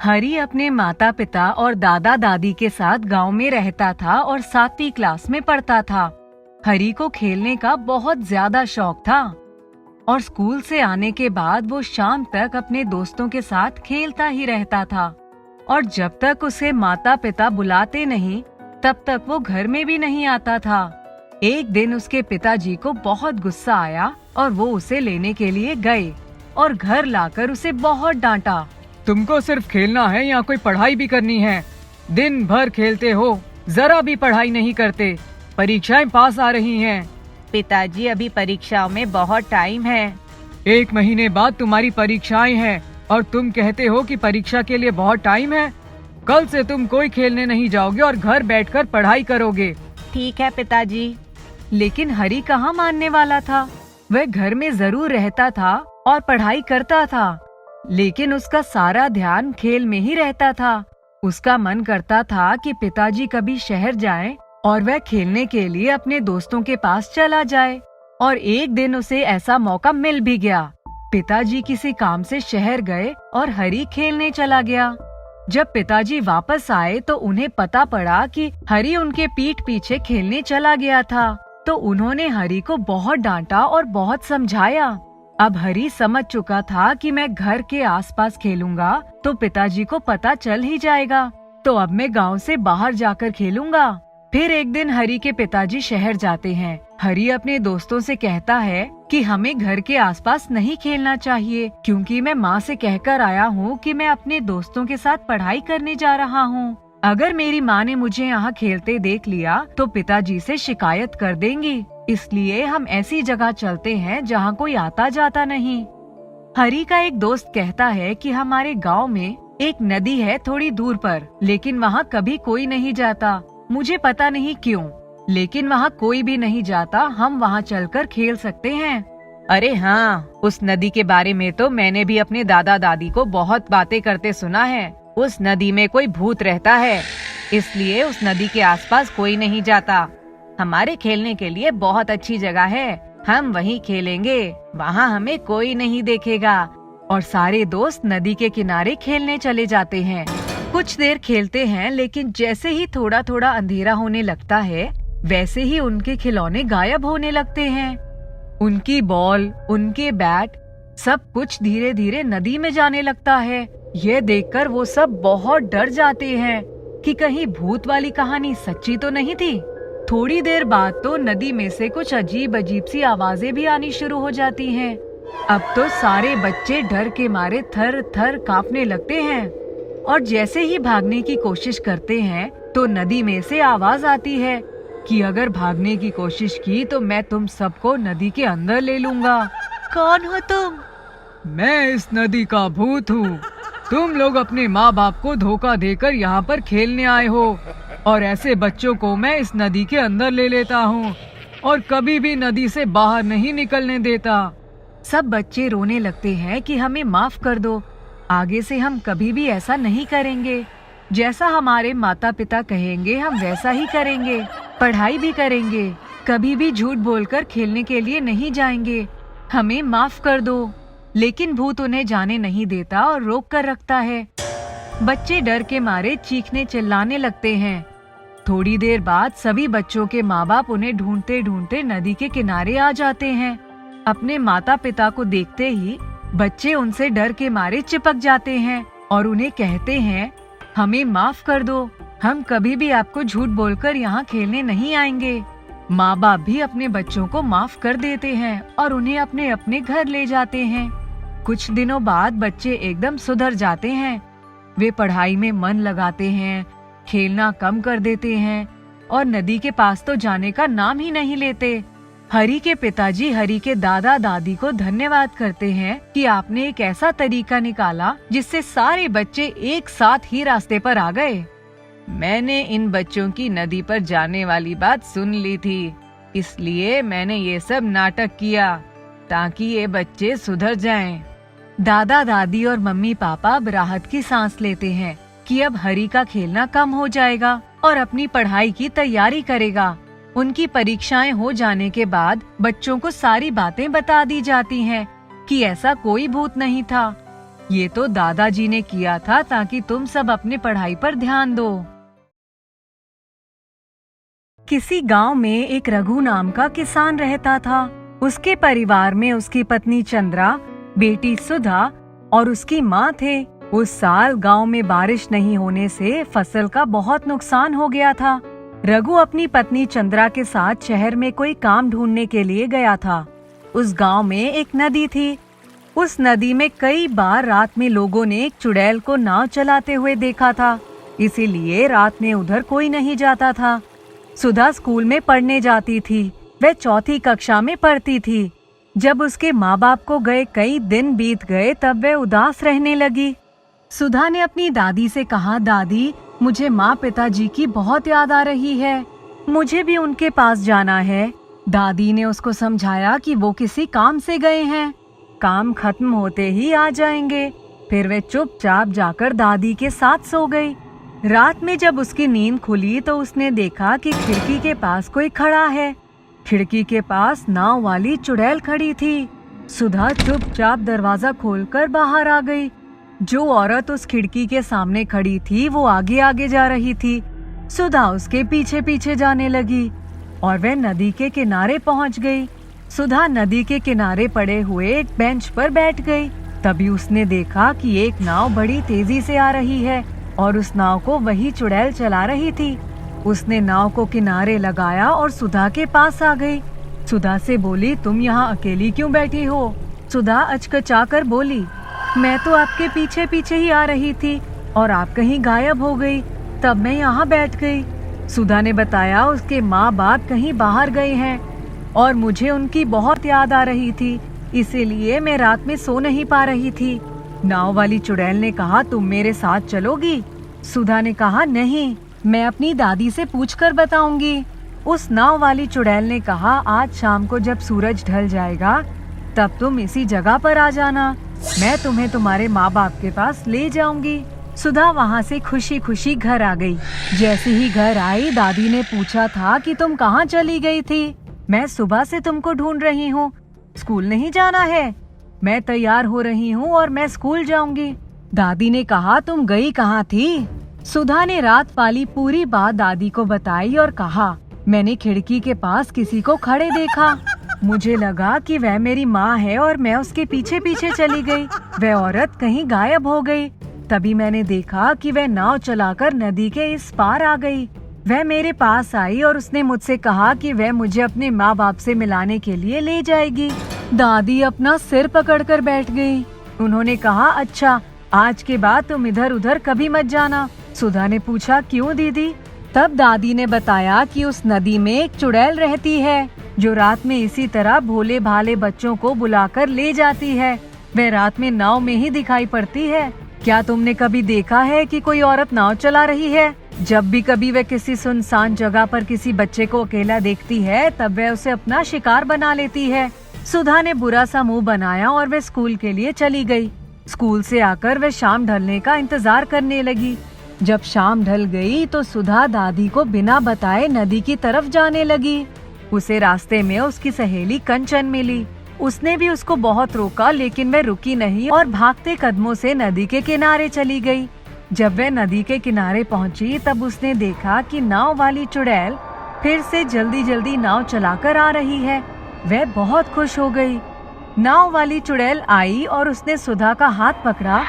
हरी अपने माता पिता और दादा दादी के साथ गांव में रहता था और 7वीं क्लास में पढ़ता था। हरी को खेलने का बहुत ज्यादा शौक था और स्कूल से आने के बाद वो शाम तक अपने दोस्तों के साथ खेलता ही रहता था और जब तक उसे माता पिता बुलाते नहीं तब तक वो घर में भी नहीं आता था। एक दिन उसके पिताजी को बहुत गुस्सा आया और वो उसे लेने के लिए गए और घर लाकर उसे बहुत डांटा। तुमको सिर्फ खेलना है या कोई पढ़ाई भी करनी है? दिन भर खेलते हो, जरा भी पढ़ाई नहीं करते। परीक्षाएं पास आ रही हैं। पिताजी, अभी परीक्षाओं में बहुत टाइम है। 1 महीने बाद तुम्हारी परीक्षाएं हैं और तुम कहते हो कि परीक्षा के लिए बहुत टाइम है। कल से तुम कोई खेलने नहीं जाओगे और घर बैठकर पढ़ाई करोगे। ठीक है पिताजी। लेकिन हरी कहाँ मानने वाला था। वह घर में जरूर रहता था और पढ़ाई करता था, लेकिन उसका सारा ध्यान खेल में ही रहता था। उसका मन करता था कि पिताजी कभी शहर जाएं और वह खेलने के लिए अपने दोस्तों के पास चला जाए। और एक दिन उसे ऐसा मौका मिल भी गया। पिताजी किसी काम से शहर गए और हरी खेलने चला गया। जब पिताजी वापस आए तो उन्हें पता पड़ा कि हरी उनके पीठ पीछे खेलने चला गया था। तो उन्होंने हरी को बहुत डांटा और बहुत समझाया। अब हरी समझ चुका था कि मैं घर के आसपास खेलूंगा तो पिताजी को पता चल ही जाएगा, तो अब मैं गांव से बाहर जाकर खेलूंगा। फिर एक दिन हरी के पिताजी शहर जाते हैं। हरी अपने दोस्तों से कहता है कि हमें घर के आसपास नहीं खेलना चाहिए, क्योंकि मैं माँ से कहकर आया हूँ कि मैं अपने दोस्तों के साथ पढ़ाई करने जा रहा हूँ। अगर मेरी माँ ने मुझे यहाँ खेलते देख लिया तो पिताजी से शिकायत कर देंगी, इसलिए हम ऐसी जगह चलते हैं जहाँ कोई आता जाता नहीं। हरी का एक दोस्त कहता है कि हमारे गांव में एक नदी है थोड़ी दूर पर, लेकिन वहाँ कभी कोई नहीं जाता। मुझे पता नहीं क्यों, लेकिन वहाँ कोई भी नहीं जाता। हम वहाँ चलकर खेल सकते हैं। अरे हाँ, उस नदी के बारे में तो मैंने भी अपने दादा दादी को बहुत बातें करते सुना है। उस नदी में कोई भूत रहता है, इसलिए उस नदी के आसपास कोई नहीं जाता। हमारे खेलने के लिए बहुत अच्छी जगह है, हम वहीं खेलेंगे, वहाँ हमें कोई नहीं देखेगा। और सारे दोस्त नदी के किनारे खेलने चले जाते हैं। कुछ देर खेलते हैं, लेकिन जैसे ही थोड़ा थोड़ा अंधेरा होने लगता है वैसे ही उनके खिलौने गायब होने लगते हैं। उनकी बॉल, उनके बैट, सब कुछ धीरे धीरे नदी में जाने लगता है। ये देखकर वो सब बहुत डर जाते हैं कि कहीं भूत वाली कहानी सच्ची तो नहीं थी। थोड़ी देर बाद तो नदी में से कुछ अजीब अजीब सी आवाजें भी आनी शुरू हो जाती हैं। अब तो सारे बच्चे डर के मारे थर थर कांपने लगते हैं और जैसे ही भागने की कोशिश करते हैं तो नदी में से आवाज आती है कि अगर भागने की कोशिश की तो मैं तुम सबको नदी के अंदर ले लूंगा। कौन हो तुम? मैं इस नदी का भूत हूँ। तुम लोग अपने माँ बाप को धोखा देकर यहाँ पर खेलने आए हो और ऐसे बच्चों को मैं इस नदी के अंदर ले लेता हूँ और कभी भी नदी से बाहर नहीं निकलने देता। सब बच्चे रोने लगते हैं कि हमें माफ कर दो, आगे से हम कभी भी ऐसा नहीं करेंगे। जैसा हमारे माता पिता कहेंगे हम वैसा ही करेंगे, पढ़ाई भी करेंगे, कभी भी झूठ बोलकर खेलने के लिए नहीं जाएंगे, हमें माफ कर दो। लेकिन भूत उन्हें जाने नहीं देता और रोक कर रखता है। बच्चे डर के मारे चीखने चिल्लाने लगते हैं। थोड़ी देर बाद सभी बच्चों के माँ बाप उन्हें ढूंढते ढूंढते नदी के किनारे आ जाते हैं। अपने माता पिता को देखते ही बच्चे उनसे डर के मारे चिपक जाते हैं और उन्हें कहते हैं, हमें माफ कर दो, हम कभी भी आपको झूठ बोलकर यहाँ खेलने नहीं आएंगे। माँ बाप भी अपने बच्चों को माफ कर देते हैं और उन्हें अपने अपने घर ले जाते हैं। कुछ दिनों बाद बच्चे एकदम सुधर जाते हैं। वे पढ़ाई में मन लगाते हैं, खेलना कम कर देते हैं और नदी के पास तो जाने का नाम ही नहीं लेते। हरी के पिताजी हरी के दादा दादी को धन्यवाद करते हैं कि आपने एक ऐसा तरीका निकाला जिससे सारे बच्चे एक साथ ही रास्ते पर आ गए। मैंने इन बच्चों की नदी पर जाने वाली बात सुन ली थी, इसलिए मैंने ये सब नाटक किया ताकि ये बच्चे सुधर जाएं। दादा दादी और मम्मी पापा अब राहत की सांस लेते हैं कि अब हरी का खेलना कम हो जाएगा और अपनी पढ़ाई की तैयारी करेगा। उनकी परीक्षाएं हो जाने के बाद बच्चों को सारी बातें बता दी जाती हैं कि ऐसा कोई भूत नहीं था। ये तो दादाजी ने किया था ताकि तुम सब अपने पढ़ाई पर ध्यान दो। किसी गांव में एक रघु नाम का किसान रहता था। उसके परिवार में उसकी पत्नी चंद्रा, बेटी सुधा और उसकी माँ थे। उस साल गांव में बारिश नहीं होने से फसल का बहुत नुकसान हो गया था। रघु अपनी पत्नी चंद्रा के साथ शहर में कोई काम ढूंढने के लिए गया था। उस गांव में एक नदी थी। उस नदी में कई बार रात में लोगों ने एक चुड़ैल को नाव चलाते हुए देखा था, इसीलिए रात में उधर कोई नहीं जाता था। सुधा स्कूल में पढ़ने जाती थी। वह चौथी कक्षा में पढ़ती थी। जब उसके माँ बाप को गए कई दिन बीत गए तब वह उदास रहने लगी। सुधा ने अपनी दादी से कहा, दादी, मुझे माँ पिताजी की बहुत याद आ रही है, मुझे भी उनके पास जाना है। दादी ने उसको समझाया कि वो किसी काम से गए हैं, काम खत्म होते ही आ जाएंगे। फिर वे चुपचाप जाकर दादी के साथ सो गई। रात में जब उसकी नींद खुली तो उसने देखा कि खिड़की के पास कोई खड़ा है। खिड़की के पास नाव वाली चुड़ैल खड़ी थी। सुधा चुपचाप दरवाजा खोलकर बाहर आ गई। जो औरत उस खिड़की के सामने खड़ी थी वो आगे आगे जा रही थी। सुधा उसके पीछे पीछे जाने लगी और वह नदी के किनारे पहुंच गई। सुधा नदी के किनारे पड़े हुए एक बेंच पर बैठ गई। तभी उसने देखा कि एक नाव बड़ी तेजी से आ रही है और उस नाव को वही चुड़ैल चला रही थी। उसने नाव को किनारे लगाया और सुधा के पास आ गई। सुधा से बोली, तुम यहाँ अकेली क्यों बैठी हो? सुधा अचकचाकर बोली, मैं तो आपके पीछे पीछे ही आ रही थी और आप कहीं गायब हो गई, तब मैं यहाँ बैठ गई। सुधा ने बताया, उसके माँ बाप कहीं बाहर गए हैं और मुझे उनकी बहुत याद आ रही थी, इसीलिए मैं रात में सो नहीं पा रही थी। नाव वाली चुड़ैल ने कहा, तुम मेरे साथ चलोगी? सुधा ने कहा, नहीं, मैं अपनी दादी से पूछकर बताऊंगी। उस नाव वाली चुड़ैल ने कहा, आज शाम को जब सूरज ढल जाएगा तब तुम इसी जगह पर आ जाना, मैं तुम्हें तुम्हारे माँ बाप के पास ले जाऊंगी। सुधा वहाँ से खुशी खुशी घर आ गई। जैसे ही घर आई दादी ने पूछा था कि तुम कहाँ चली गई थी? मैं सुबह से तुमको ढूंढ रही हूँ। स्कूल नहीं जाना है? मैं तैयार हो रही हूँ और मैं स्कूल जाऊंगी। दादी ने कहा, तुम गई कहाँ थी? सुधा ने रात वाली पूरी बात दादी को बताई और कहा, मैंने खिड़की के पास किसी को खड़े देखा। मुझे लगा कि वह मेरी माँ है और मैं उसके पीछे पीछे चली गई। वह औरत कहीं गायब हो गई। तभी मैंने देखा कि वह नाव चलाकर नदी के इस पार आ गई। वह मेरे पास आई और उसने मुझसे कहा कि वह मुझे अपने माँ बाप से मिलाने के लिए ले जाएगी। दादी अपना सिर पकड़कर बैठ गई। उन्होंने कहा, अच्छा, आज के बाद तुम इधर उधर कभी मत जाना। सुधा ने पूछा, क्यों दीदी? तब दादी ने बताया कि उस नदी में एक चुड़ैल रहती है जो रात में इसी तरह भोले भाले बच्चों को बुलाकर ले जाती है। वह रात में नाव में ही दिखाई पड़ती है। क्या तुमने कभी देखा है कि कोई औरत नाव चला रही है? जब भी कभी वह किसी सुनसान जगह पर किसी बच्चे को अकेला देखती है तब वह उसे अपना शिकार बना लेती है। सुधा ने बुरा सा मुंह बनाया और वह स्कूल के लिए चली गई। स्कूल से आकर वह शाम ढलने का इंतजार करने लगी। जब शाम ढल गई तो सुधा दादी को बिना बताए नदी की तरफ जाने लगी। उसे रास्ते में उसकी सहेली कंचन मिली। उसने भी उसको बहुत रोका लेकिन वह रुकी नहीं और भागते कदमों से नदी के किनारे चली गई। जब वह नदी के किनारे पहुंची तब उसने देखा कि नाव वाली चुड़ैल फिर से जल्दी जल्दी नाव चलाकर आ रही है। वह बहुत खुश हो गई। नाव वाली चुड़ैल आई और उसने सुधा का हाथ पकड़ा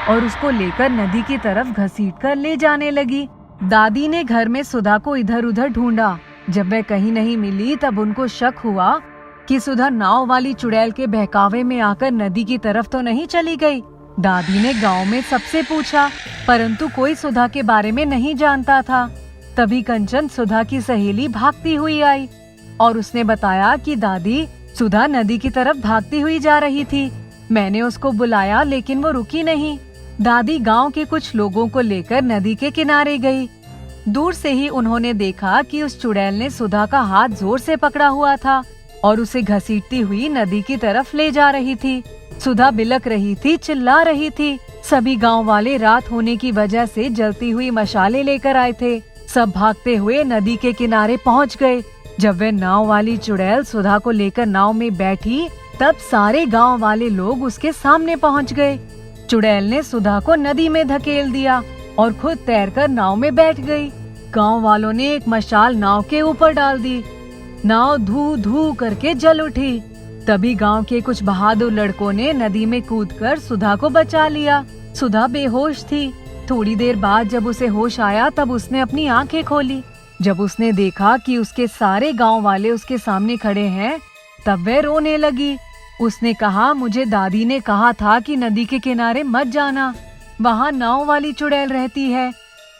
और उसको लेकर नदी की तरफ घसीटकर ले जाने लगी। दादी ने घर में सुधा को इधर उधर ढूंढा। जब वह कहीं नहीं मिली तब उनको शक हुआ कि सुधा नाव वाली चुड़ैल के बहकावे में आकर नदी की तरफ तो नहीं चली गई। दादी ने गांव में सबसे पूछा, परंतु कोई सुधा के बारे में नहीं जानता था। तभी कंचन, सुधा की सहेली, भागती हुई आई और उसने बताया कि दादी, सुधा नदी की तरफ भागती हुई जा रही थी। मैंने उसको बुलाया लेकिन वो रुकी नहीं। दादी गांव के कुछ लोगों को लेकर नदी के किनारे गई। दूर से ही उन्होंने देखा कि उस चुड़ैल ने सुधा का हाथ जोर से पकड़ा हुआ था और उसे घसीटती हुई नदी की तरफ ले जा रही थी। सुधा बिलक रही थी, चिल्ला रही थी। सभी गांव वाले रात होने की वजह से जलती हुई मशाले लेकर आए थे। सब भागते हुए नदी के किनारे पहुंच गए। जब वे नाव वाली चुड़ैल सुधा को लेकर नाव में बैठी तब सारे गांव वाले लोग उसके सामने पहुंच गए। चुड़ैल ने सुधा को नदी में धकेल दिया और खुद तैरकर नाव में बैठ गई। गांव वालों ने एक मशाल नाव के ऊपर डाल दी। नाव धू धू करके जल उठी। तभी गांव के कुछ बहादुर लड़कों ने नदी में कूदकर सुधा को बचा लिया। सुधा बेहोश थी। थोड़ी देर बाद जब उसे होश आया तब उसने अपनी आंखें खोली। जब उसने देखा कि उसके सारे गांव वाले उसके सामने खड़े हैं, तब वह रोने लगी। उसने कहा, मुझे दादी ने कहा था कि नदी के किनारे मत जाना, वहाँ नाव वाली चुड़ैल रहती है।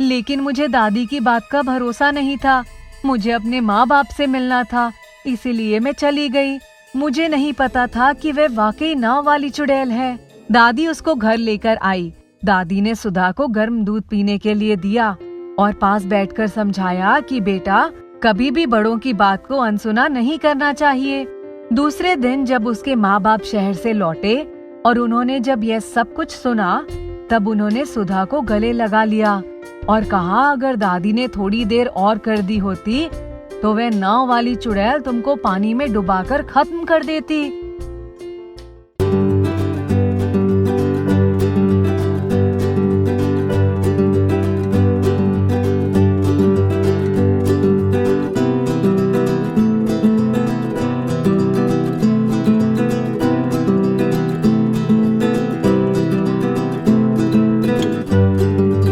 लेकिन मुझे दादी की बात का भरोसा नहीं था। मुझे अपने माँ बाप से मिलना था, इसीलिए मैं चली गई। मुझे नहीं पता था कि वह वाकई नाव वाली चुड़ैल है। दादी उसको घर लेकर आई। दादी ने सुधा को गर्म दूध पीने के लिए दिया और पास बैठकर समझाया कि बेटा, कभी भी बड़ों की बात को अनसुना नहीं करना चाहिए। दूसरे दिन जब उसके माँ बाप शहर से लौटे और उन्होंने जब यह सब कुछ सुना, तब उन्होंने सुधा को गले लगा लिया और कहा, अगर दादी ने थोड़ी देर और कर दी होती तो वह नाव वाली चुड़ैल तुमको पानी में डुबाकर खत्म कर देती।